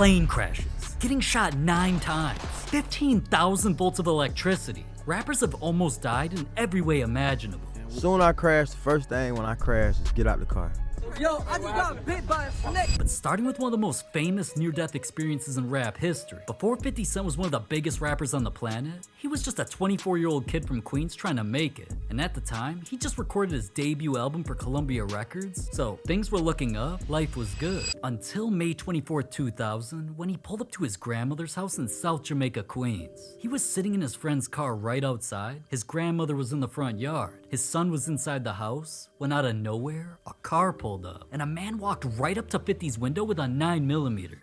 plane crashes, getting shot 9 times, 15,000 volts of electricity. Rappers have almost died in every way imaginable. Soon I crash, the first thing when I crash is get out the car. Yo, I just got bit by a snake. But starting with one of the most famous near-death experiences in rap history, before 50 Cent was one of the biggest rappers on the planet, he was just a 24-year-old kid from Queens trying to make it. And at the time, he just recorded his debut album for Columbia Records, so things were looking up, life was good. Until May 24, 2000, when he pulled up to his grandmother's house in South Jamaica, Queens. He was sitting in his friend's car right outside, his grandmother was in the front yard, his son was inside the house, when out of nowhere, a car pulled up, and a man walked right up to 50's window with a 9mm.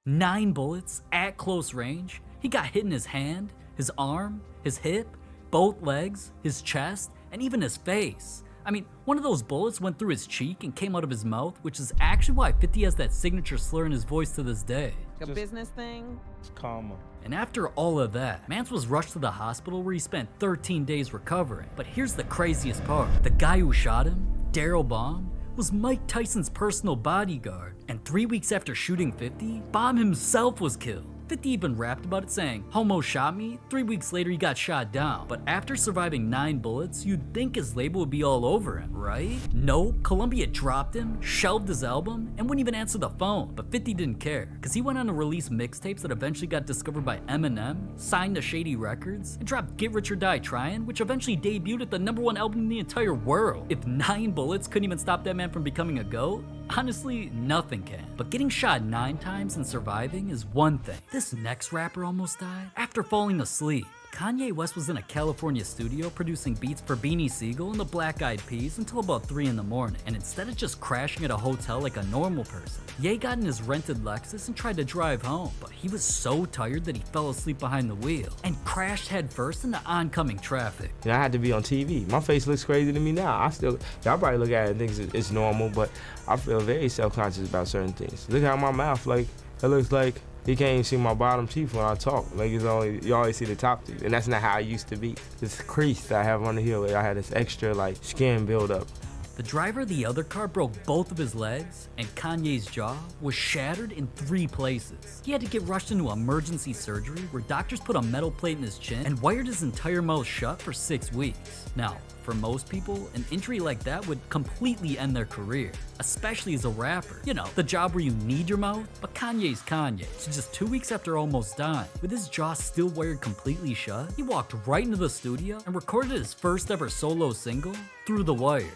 9 bullets at close range. He got hit in his hand, his arm, his hip, both legs, his chest, and even his face. I mean, one of those bullets went through his cheek and came out of his mouth, which is actually why 50 has that signature slur in his voice to this day. A business thing? It's karma. And after all of that, Mance was rushed to the hospital where he spent 13 days recovering. But here's the craziest part. The guy who shot him, Daryl Baum, was Mike Tyson's personal bodyguard. And 3 weeks after shooting 50, Baum himself was killed. 50 even rapped about it saying, "Homo shot me." 3 weeks later, he got shot down. But after surviving 9 bullets, you'd think his label would be all over him, right? No, Columbia dropped him, shelved his album, and wouldn't even answer the phone. But 50 didn't care, because he went on to release mixtapes that eventually got discovered by Eminem, signed to Shady Records, and dropped Get Rich or Die Tryin', which eventually debuted at the #1 album in the entire world. If 9 bullets couldn't even stop that man from becoming a GOAT, honestly, nothing can. But getting shot 9 times and surviving is one thing. This next rapper almost died after falling asleep. Kanye West was in a California studio producing beats for Beanie Sigel and the Black Eyed Peas until about 3 in the morning. And instead of just crashing at a hotel like a normal person, Ye got in his rented Lexus and tried to drive home. But he was so tired that he fell asleep behind the wheel and crashed headfirst into oncoming traffic. I had to be on TV. My face looks crazy to me now. Y'all probably look at it and think it's normal, but I feel very self-conscious about certain things. Look how my mouth, like, it looks like you can't even see my bottom teeth when I talk. Like, you always see the top teeth, and that's not how I used to be. This crease that I have on the heel, I had this extra, like, skin buildup. The driver of the other car broke both of his legs, and Kanye's jaw was shattered in 3 places. He had to get rushed into emergency surgery where doctors put a metal plate in his chin and wired his entire mouth shut for 6 weeks. Now, for most people, an injury like that would completely end their career, especially as a rapper. You know, the job where you need your mouth, but Kanye's Kanye. So just 2 weeks after almost dying, with his jaw still wired completely shut, he walked right into the studio and recorded his first ever solo single, Through the Wire.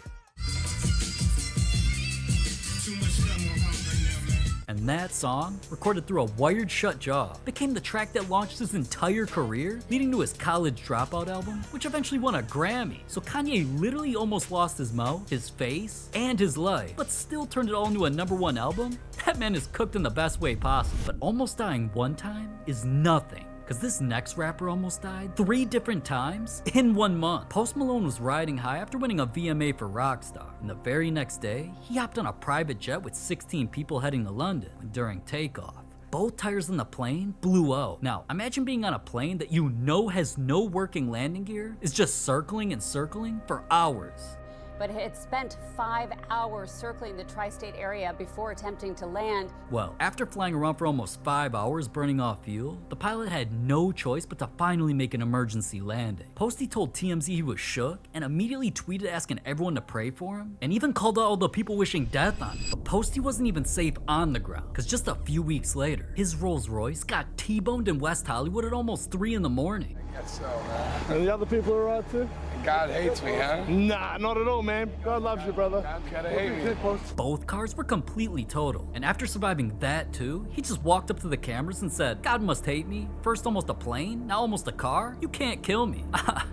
And that song, recorded through a wired shut jaw, became the track that launched his entire career, leading to his College Dropout album, which eventually won a Grammy. So Kanye literally almost lost his mouth, his face, and his life, but still turned it all into a #1 album? That man is cooked in the best way possible. But almost dying one time is nothing. Cause this next rapper almost died 3 different times in 1 month. Post Malone was riding high after winning a VMA for Rockstar, and the very next day, he hopped on a private jet with 16 people heading to London during takeoff. Both tires on the plane blew out. Now, imagine being on a plane that you know has no working landing gear, is just circling and circling for hours. But it spent 5 hours circling the tri-state area before attempting to land. Well, after flying around for almost 5 hours burning off fuel, the pilot had no choice but to finally make an emergency landing. Posty told TMZ he was shook and immediately tweeted asking everyone to pray for him, and even called out all the people wishing death on him. But Posty wasn't even safe on the ground, because just a few weeks later, his Rolls Royce got T-boned in West Hollywood at almost 3 in the morning. I guess so, man. And the other people are out too? God hates me, huh? Nah, not at all, man. God loves you, brother. God's gotta hate me. Both cars were completely totaled, and after surviving that too, he just walked up to the cameras and said, "God must hate me. First almost a plane, now almost a car. You can't kill me."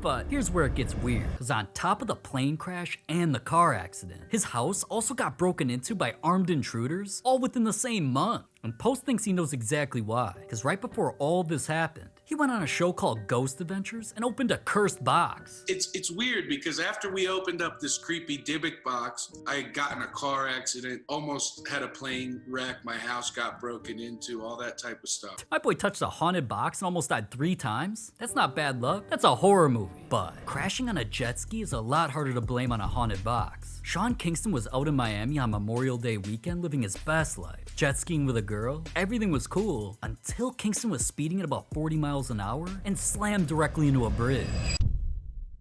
But here's where it gets weird, because on top of the plane crash and the car accident, his house also got broken into by armed intruders, all within the same month. And Post thinks he knows exactly why, because right before all this happened, he He went on a show called Ghost Adventures and opened a cursed box. It's weird because after we opened up this creepy Dybbuk box, I had gotten a car accident, almost had a plane wreck, my house got broken into, all that type of stuff. My boy touched a haunted box and almost died 3 times. That's not bad luck, that's a horror movie. But crashing on a jet ski is a lot harder to blame on a haunted box. Sean Kingston was out in Miami on Memorial Day weekend living his best life. Jet skiing with a girl, everything was cool until Kingston was speeding at about 40 miles an hour and slammed directly into a bridge.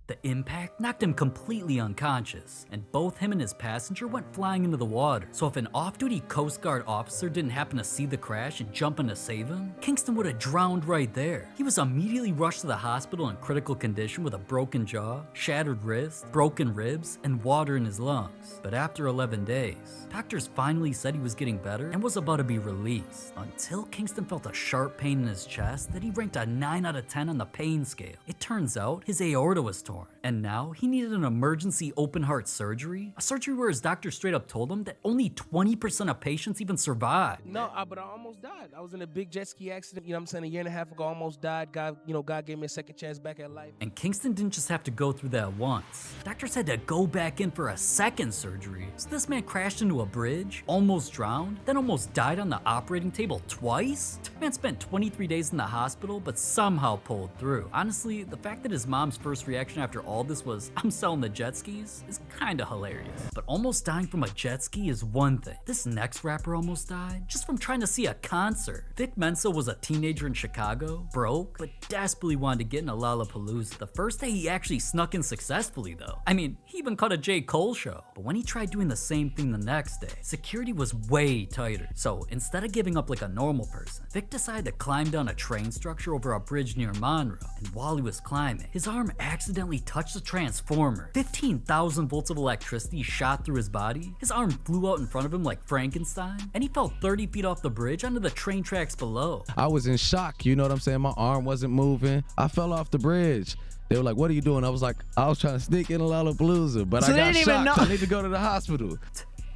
The impact knocked him completely unconscious, and both him and his passenger went flying into the water. So if an off-duty Coast Guard officer didn't happen to see the crash and jump in to save him, Kingston would have drowned right there. He was immediately rushed to the hospital in critical condition with a broken jaw, shattered wrist, broken ribs, and water in his lungs. But after 11 days, doctors finally said he was getting better and was about to be released, until Kingston felt a sharp pain in his chest that he ranked a 9 out of 10 on the pain scale. It turns out his aorta was torn, and now he needed an emergency open heart surgery, a surgery where his doctor straight up told him that only 20% of patients even survive. No, but I almost died. I was in a big jet ski accident, you know what I'm saying, a year and a half ago, almost died. God gave me a second chance back at life. And Kingston didn't just have to go through that once. Doctors had to go back in for a second surgery. So this man crashed into a bridge, almost drowned, then almost died on the operating table twice? Man spent 23 days in the hospital, but somehow pulled through. Honestly, the fact that his mom's first reaction after all this was, "I'm selling the jet skis," is kinda hilarious. But almost dying from a jet ski is one thing. This next rapper almost died just from trying to see a concert. Vic Mensa was a teenager in Chicago, broke, but desperately wanted to get in a Lollapalooza. The first day he actually snuck in successfully though. I mean, he even caught a J. Cole show. But when he tried doing the same thing the next day, security was way tighter. So instead of giving up like a normal person, Vic decided to climb down a train structure over a bridge near Monroe. And while he was climbing, his arm accidentally touched the transformer. 15,000 volts of electricity shot through his body. His arm flew out in front of him like Frankenstein, and he fell 30 feet off the bridge onto the train tracks below. I was in shock, you know what I'm saying? My arm wasn't moving. I fell off the bridge. They were like, "What are you doing?" I was like, "I was trying to sneak in a Lollapalooza, but So I they got didn't even shocked. know. I need to go to the hospital."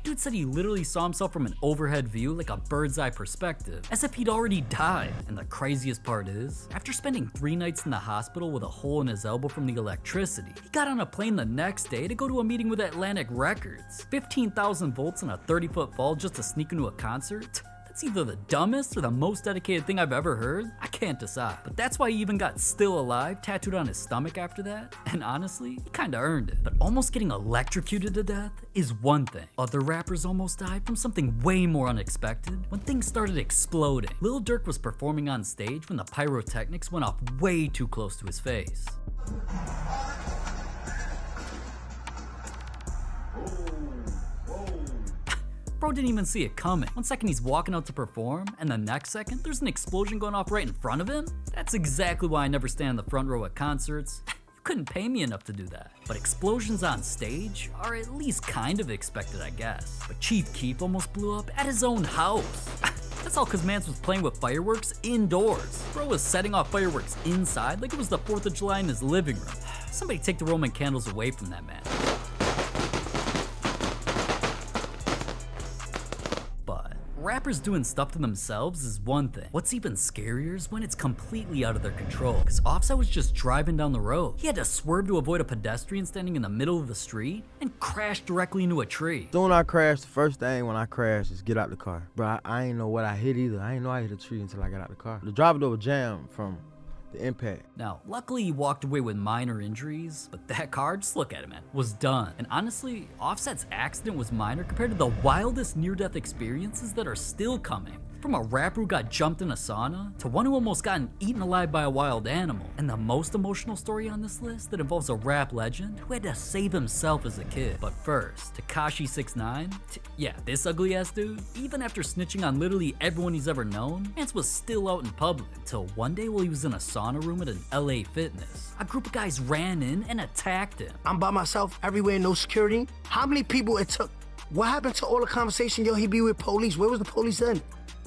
Dude said he literally saw himself from an overhead view, like a bird's eye perspective, as if he'd already died. And the craziest part is, after spending 3 nights in the hospital with a hole in his elbow from the electricity, he got on a plane the next day to go to a meeting with Atlantic Records. 15,000 volts and a 30-foot fall just to sneak into a concert? That's either the dumbest or the most dedicated thing I've ever heard. I can't decide. But that's why he even got "Still Alive" tattooed on his stomach after that. And honestly, he kinda earned it. But almost getting electrocuted to death is one thing. Other rappers almost died from something way more unexpected when things started exploding. Lil Durk was performing on stage when the pyrotechnics went off way too close to his face. Bro didn't even see it coming. One second he's walking out to perform, and the next second there's an explosion going off right in front of him? That's exactly why I never stand in the front row at concerts. You couldn't pay me enough to do that. But explosions on stage are at least kind of expected, I guess. But Chief Keef almost blew up at his own house. That's all cause Mans was playing with fireworks indoors. Bro was setting off fireworks inside like it was the 4th of July in his living room. Somebody take the Roman candles away from that man. Rappers doing stuff to themselves is one thing. What's even scarier is when it's completely out of their control. Cause Offset was just driving down the road. He had to swerve to avoid a pedestrian standing in the middle of the street and crashed directly into a tree. Soon I crashed, the first thing when I crashed is get out the car. Bro, I ain't know what I hit either. I ain't know I hit a tree until I got out the car. The driver door was jammed from the impact. Now, luckily he walked away with minor injuries, but that car, just look at it, man, was done. And honestly, Offset's accident was minor compared to the wildest near-death experiences that are still coming. From a rapper who got jumped in a sauna, to one who almost gotten eaten alive by a wild animal. And the most emotional story on this list that involves a rap legend who had to save himself as a kid. But first, Tekashi 6ix9ine, yeah, this ugly ass dude, even after snitching on literally everyone he's ever known, Mance was still out in public. Until one day while he was in a sauna room at an LA Fitness, a group of guys ran in and attacked him. I'm by myself everywhere, no security. How many people it took? What happened to all the conversation? Yo, he be with police. Where was the police then?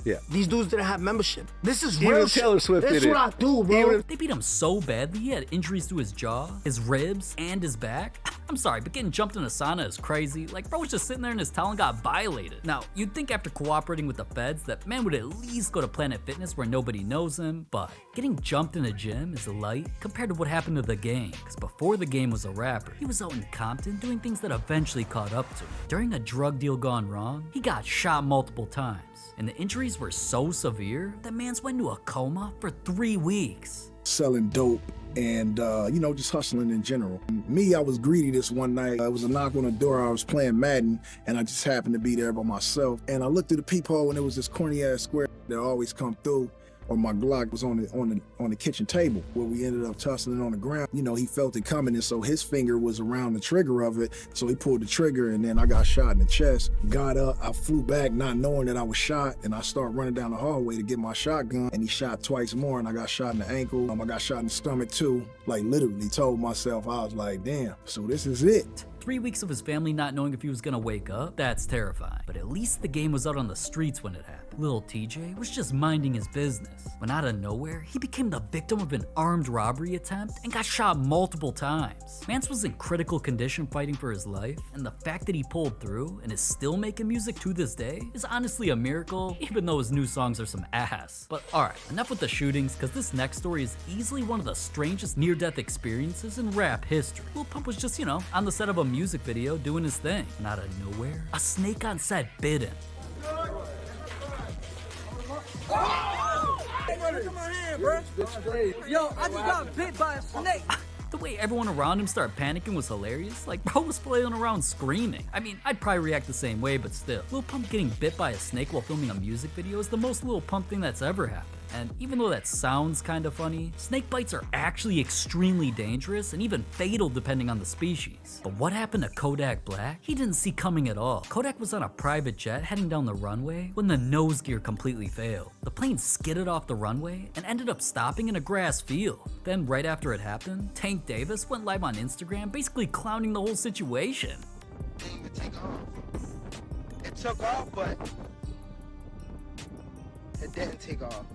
Yeah. These dudes didn't have membership. This is Even real Taylor shit. Swift This is did what it. I do, bro. They beat him so badly he had injuries to his jaw, his ribs, and his back. I'm sorry, but getting jumped in a sauna is crazy. Like, bro was just sitting there in his towel and got violated. Now, you'd think after cooperating with the feds that man would at least go to Planet Fitness where nobody knows him, but getting jumped in a gym is light compared to what happened to The Game, because before The Game was a rapper, he was out in Compton doing things that eventually caught up to him. During a drug deal gone wrong, he got shot multiple times, and the injuries were so severe that man's went into a coma for 3 weeks. Selling dope and, you know, just hustling in general. Me, I was greedy this one night. It was a knock on the door. I was playing Madden, and I just happened to be there by myself. And I looked through the peephole, and there was this corny-ass square that always come through. Or my Glock was on the kitchen table where we ended up tussling on the ground. You know, he felt it coming, and so his finger was around the trigger of it. So he pulled the trigger, and then I got shot in the chest. Got up, I flew back not knowing that I was shot, and I started running down the hallway to get my shotgun, and he shot twice more, and I got shot in the ankle. I got shot in the stomach too. Like literally told myself, I was like, damn, so this is it. 3 weeks of his family not knowing if he was gonna wake up, that's terrifying. But at least The Game was out on the streets when it happened. Little TJ was just minding his business, when out of nowhere, he became the victim of an armed robbery attempt and got shot multiple times. Mance was in critical condition fighting for his life, and the fact that he pulled through and is still making music to this day is honestly a miracle, even though his new songs are some ass. But alright, enough with the shootings, cause this next story is easily one of the strangest near-death experiences in rap history. Lil Pump was just, you know, on the set of a music video doing his thing, and out of nowhere, a snake on set bit him. Look at my hand, bro. Yo, I just got bit by a snake. The way everyone around him started panicking was hilarious. Like, bro was flailing around screaming. I mean, I'd probably react the same way, but still. Lil Pump getting bit by a snake while filming a music video is the most Lil Pump thing that's ever happened. And even though that sounds kinda funny, snake bites are actually extremely dangerous and even fatal depending on the species. But what happened to Kodak Black? He didn't see coming at all. Kodak was on a private jet heading down the runway when the nose gear completely failed. The plane skidded off the runway and ended up stopping in a grass field. Then right after it happened, Tank Davis went live on Instagram basically clowning the whole situation. It took off, but it didn't take off.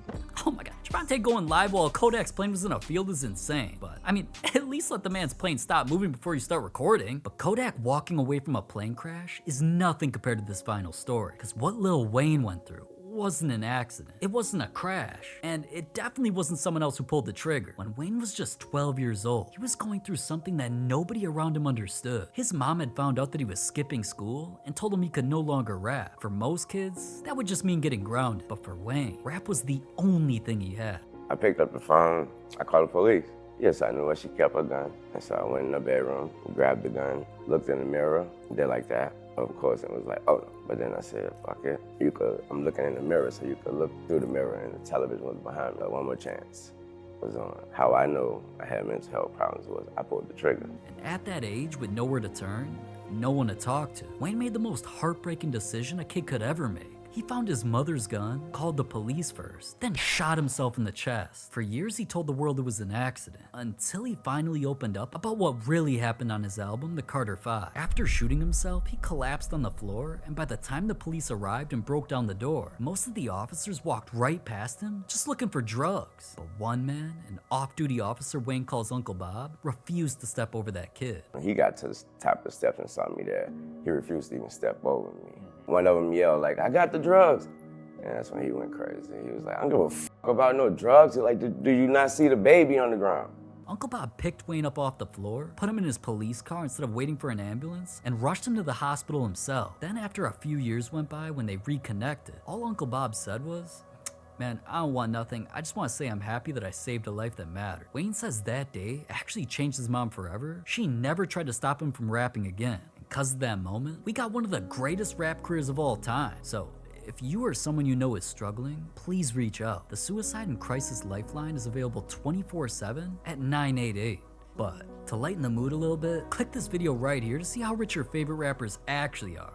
Oh my god, Javante going live while Kodak's plane was in a field is insane. But I mean, at least let the man's plane stop moving before you start recording. But Kodak walking away from a plane crash is nothing compared to this final story. Cause what Lil Wayne went through wasn't an accident. It wasn't a crash. And it definitely wasn't someone else who pulled the trigger. When Wayne was just 12 years old, he was going through something that nobody around him understood. His mom had found out that he was skipping school and told him he could no longer rap. For most kids, that would just mean getting grounded. But for Wayne, rap was the only thing he had. I picked up the phone, I called the police. Yes, I knew her, she kept her gun. And so I went in the bedroom, grabbed the gun, looked in the mirror, did like that. Of course, it was like, oh no. But then I said, fuck it. I'm looking in the mirror, so you could look through the mirror and the television was behind me. One more chance was on. How I know I had mental health problems was I pulled the trigger. And at that age, with nowhere to turn, no one to talk to, Wayne made the most heartbreaking decision a kid could ever make. He found his mother's gun, called the police first, then shot himself in the chest. For years, he told the world it was an accident, until he finally opened up about what really happened on his album, The Carter 5. After shooting himself, he collapsed on the floor, and by the time the police arrived and broke down the door, most of the officers walked right past him, just looking for drugs. But one man, an off-duty officer Wayne calls Uncle Bob, refused to step over that kid. When he got to the top of the steps and saw me there, he refused to even step over me. One of them yelled like, I got the drugs. And that's when he went crazy. He was like, I don't give a fuck about no drugs. He's like, do you not see the baby on the ground? Uncle Bob picked Wayne up off the floor, put him in his police car instead of waiting for an ambulance, and rushed him to the hospital himself. Then after a few years went by when they reconnected, all Uncle Bob said was, man, I don't want nothing. I just want to say I'm happy that I saved a life that mattered. Wayne says that day actually changed his mom forever. She never tried to stop him from rapping again. Because of that moment, we got one of the greatest rap careers of all time. So if you or someone you know is struggling, please reach out. The Suicide and Crisis Lifeline is available 24/7 at 988. But to lighten the mood a little bit, click this video right here to see how rich your favorite rappers actually are.